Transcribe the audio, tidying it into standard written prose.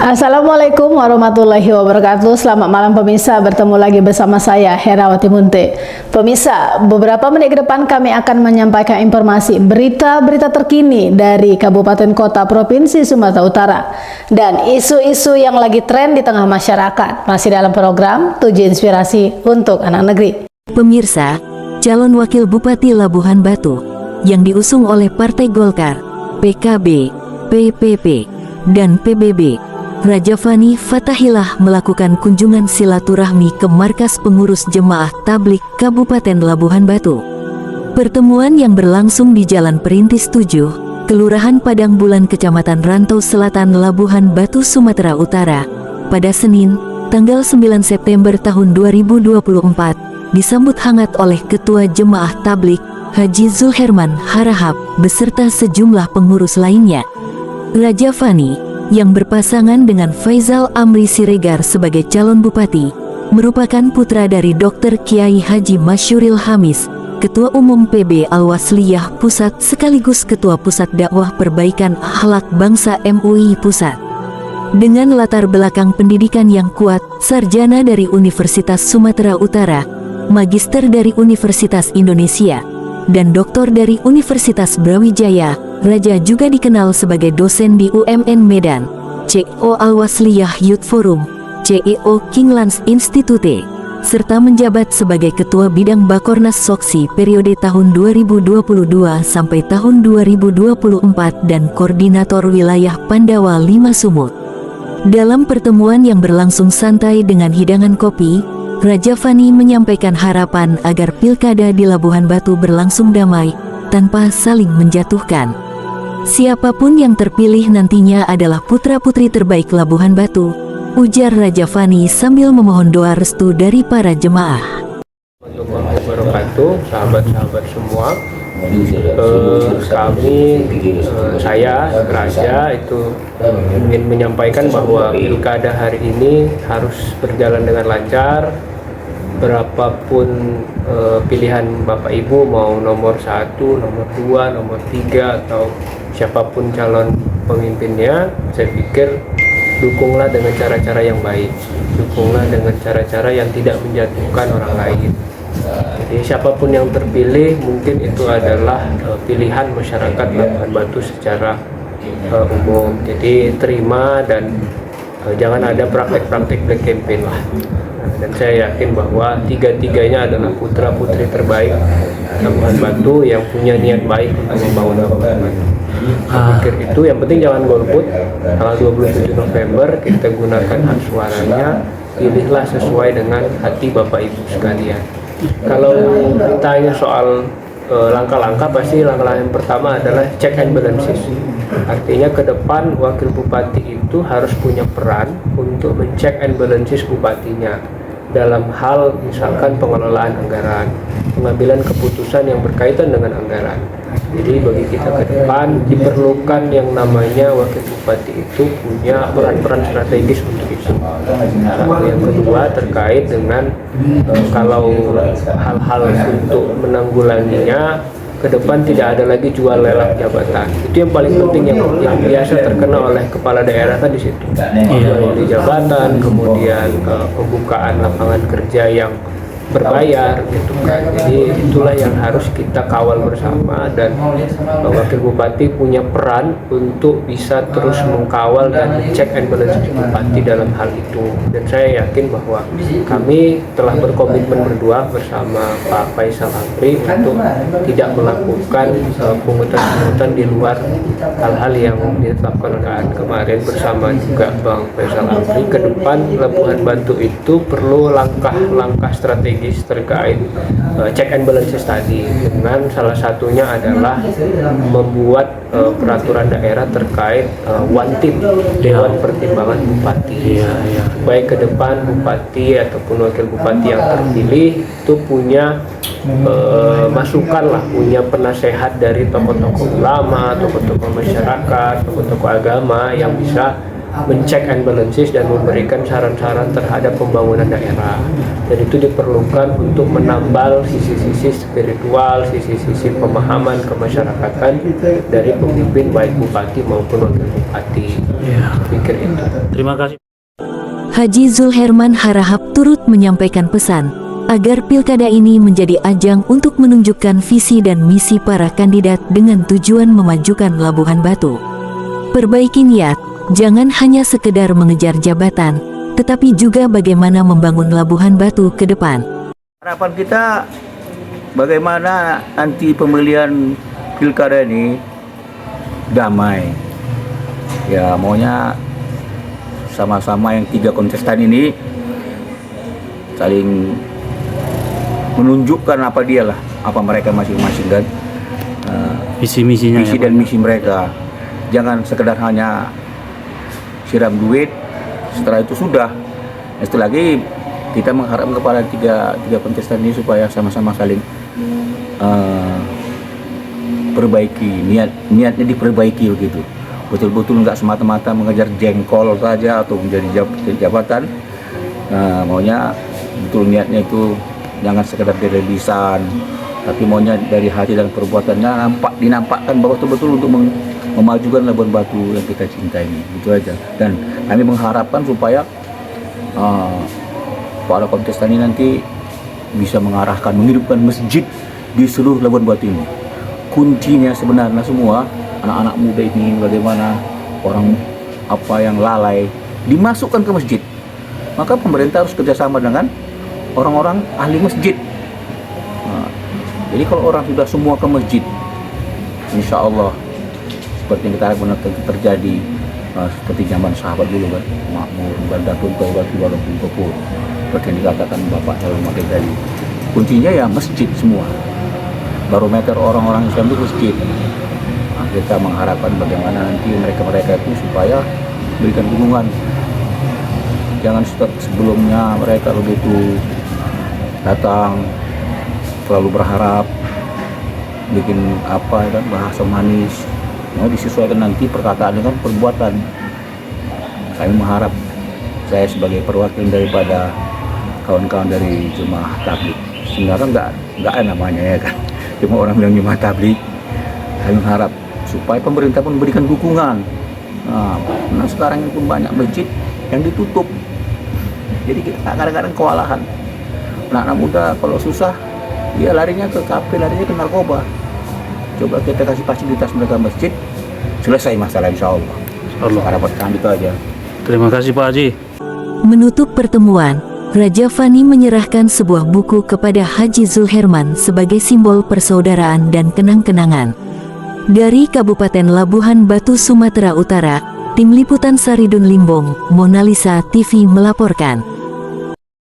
Assalamualaikum warahmatullahi wabarakatuh. Selamat malam pemirsa, bertemu lagi bersama saya Herawati Munte. Pemirsa, beberapa menit ke depan kami akan menyampaikan informasi berita-berita terkini dari Kabupaten Kota Provinsi Sumatera Utara dan isu-isu yang lagi tren di tengah masyarakat. Masih dalam program Tujuh Inspirasi untuk Anak Negeri. Pemirsa, calon wakil Bupati Labuhan Batu yang diusung oleh Partai Golkar, PKB, PPP, dan PBB, Raja Fani Fatahillah melakukan kunjungan silaturahmi ke markas pengurus jemaah tablik Kabupaten Labuhan Batu. Pertemuan yang berlangsung di Jalan Perintis 7, Kelurahan Padang Bulan, Kecamatan Rantau Selatan, Labuhan Batu, Sumatera Utara, pada Senin, tanggal 9 September tahun 2024, disambut hangat oleh Ketua Jemaah Tablik, Haji Zulherman Harahap, beserta sejumlah pengurus lainnya. Raja Fani yang berpasangan dengan Faizal Amri Siregar sebagai calon bupati, merupakan putra dari Dr. Kiai Haji Masyuril Hamis, Ketua Umum PB Al-Wasliyah Pusat sekaligus Ketua Pusat Dakwah Perbaikan Akhlak Bangsa MUI Pusat. Dengan latar belakang pendidikan yang kuat, sarjana dari Universitas Sumatera Utara, magister dari Universitas Indonesia, dan doktor dari Universitas Brawijaya, Raja juga dikenal sebagai dosen di UMN Medan, CEO Al-Wasliyah Youth Forum, CEO Kinglands Institute, serta menjabat sebagai Ketua Bidang Bakornas Soksi periode tahun 2022 sampai tahun 2024 dan Koordinator Wilayah Pandawa 5 Sumut. Dalam pertemuan yang berlangsung santai dengan hidangan kopi, Raja Fani menyampaikan harapan agar pilkada di Labuhan Batu berlangsung damai, tanpa saling menjatuhkan. Siapapun yang terpilih nantinya adalah putra-putri terbaik Labuhan Batu, ujar Raja Fani sambil memohon doa restu dari para jemaah. Wabarakatuh, sahabat-sahabat semua. Saya Raja itu ingin menyampaikan bahwa pilkada hari ini harus berjalan dengan lancar. Berapapun pilihan Bapak Ibu, mau nomor 1, nomor 2, nomor 3, atau siapapun calon pemimpinnya, saya pikir dukunglah dengan cara-cara yang baik, dukunglah dengan cara-cara yang tidak menjatuhkan orang lain. Jadi siapapun yang terpilih, mungkin itu adalah pilihan masyarakat Labuhan Batu secara umum. Jadi terima dan jangan ada praktek-praktek black campaign lah. Dan saya yakin bahwa tiga-tiganya adalah putra-putri terbaik Labuhan Batu yang punya niat baik untuk membangun Labuhan Batu. Saya pikir itu yang penting jangan golput. Tanggal 27 November kita gunakan hak suaranya, pilihlah sesuai dengan hati Bapak Ibu sekalian. Kalau ditanya soal langkah-langkah, pasti langkah yang pertama adalah check and balances. Artinya ke depan wakil bupati itu harus punya peran untuk mencek and balances bupatinya dalam hal misalkan pengelolaan anggaran, pengambilan keputusan yang berkaitan dengan anggaran. Jadi bagi kita ke depan diperlukan yang namanya wakil bupati itu punya peran-peran strategis untuk itu. Yang kedua terkait dengan kalau hal-hal untuk menanggulanginya ke depan tidak ada lagi jual lelang jabatan. Itu yang paling penting, yang biasa terkena oleh kepala daerah kan di situ. Di jabatan, kemudian pembukaan lapangan kerja yang berbayar gitu kan. Jadi itulah yang harus kita kawal bersama, dan wakil bupati punya peran untuk bisa terus mengkawal dan check and balance bupati dalam hal itu. Dan saya yakin bahwa kami telah berkomitmen berdua bersama Pak Faizal Amri untuk tidak melakukan pungutan-pungutan di luar hal-hal yang ditetapkan kemarin bersama juga Bang Faizal Amri. Ke depan Labuhan Batu itu perlu langkah-langkah strategi terkait check and balances tadi, dengan salah satunya adalah membuat peraturan daerah terkait one team, Dewan Pertimbangan Bupati. Baik ke depan bupati ataupun wakil bupati yang terpilih itu punya masukan lah, punya penasehat dari tokoh-tokoh ulama, tokoh-tokoh masyarakat, tokoh-tokoh agama yang bisa mencek and balances dan memberikan saran-saran terhadap pembangunan daerah. Dan itu diperlukan untuk menambal sisi-sisi spiritual, sisi-sisi pemahaman kemasyarakatan dari pemimpin baik bupati maupun wakil bupati. Pikir itu. Terima kasih. Haji Zulherman harahap turut menyampaikan pesan agar pilkada ini menjadi ajang untuk menunjukkan visi dan misi para kandidat dengan tujuan memajukan Labuhan Batu. Perbaiki niat, jangan hanya sekedar mengejar jabatan, tetapi juga bagaimana membangun Labuhan Batu ke depan. Harapan kita bagaimana nanti pemilihan pilkada ini damai. Ya maunya sama-sama yang 3 kontestan ini saling menunjukkan apa dialah, apa mereka masing-masing dan Visi misinya visi dan misi mereka. Jangan sekedar hanya siram duit, setelah itu sudah. Setelah lagi kita mengharap kepada tiga kontestan ini supaya sama-sama saling perbaiki, niatnya diperbaiki begitu. Betul-betul nggak semata-mata mengejar jengkol saja atau menjadi jabatan. Maunya betul niatnya itu jangan sekedar dari lisan, tapi maunya dari hati dan perbuatannya dinampakkan bahwa betul-betul untuk memajukan Labuan Batu yang kita cintai ini. Itu aja. Dan kami mengharapkan supaya para kontestan ini nanti bisa mengarahkan, menghidupkan masjid di seluruh Labuan Batu ini. Kuncinya sebenarnya semua anak-anak muda ini bagaimana orang apa yang lalai dimasukkan ke masjid. Maka pemerintah harus kerjasama dengan orang-orang ahli masjid. Jadi kalau orang sudah semua ke masjid, insya Allah seperti yang kita harapkan terjadi seperti zaman sahabat dulu kan, makmur, baldatun, tawbatu, walaupun kufur. Seperti yang dikatakan Bapak Jalul Makin tadi. Kuncinya ya masjid semua. Barometer orang-orang Islam itu masjid. Kita mengharapkan bagaimana nanti mereka-mereka itu supaya berikan dukungan. Jangan sebelumnya mereka begitu datang terlalu berharap bikin apa kan bahasa manis, mau disesuaikan nanti perkataan dengan perbuatan. Kami mengharap, saya sebagai perwakilan daripada kawan-kawan dari jemaah tabligh, sebenarnya nggak namanya ya kan, cuma orang bilang jemaah tabligh. Kami mengharap supaya pemerintah pun memberikan dukungan. Nah sekarang ini pun banyak masjid yang ditutup, jadi kita kadang-kadang kewalahan. Anak-anak muda kalau susah, dia larinya ke kafe, larinya ke narkoba. Coba kita kasih fasilitas mereka masjid, selesai masalah insya Allah. Harapan kami itu aja. Terima kasih Pak Haji. Menutup pertemuan, Raja Fani menyerahkan sebuah buku kepada Haji Zulherman sebagai simbol persaudaraan dan kenang-kenangan. Dari Kabupaten Labuhan Batu, Sumatera Utara, Tim Liputan Saridun Limbong, Mona Lisa TV melaporkan.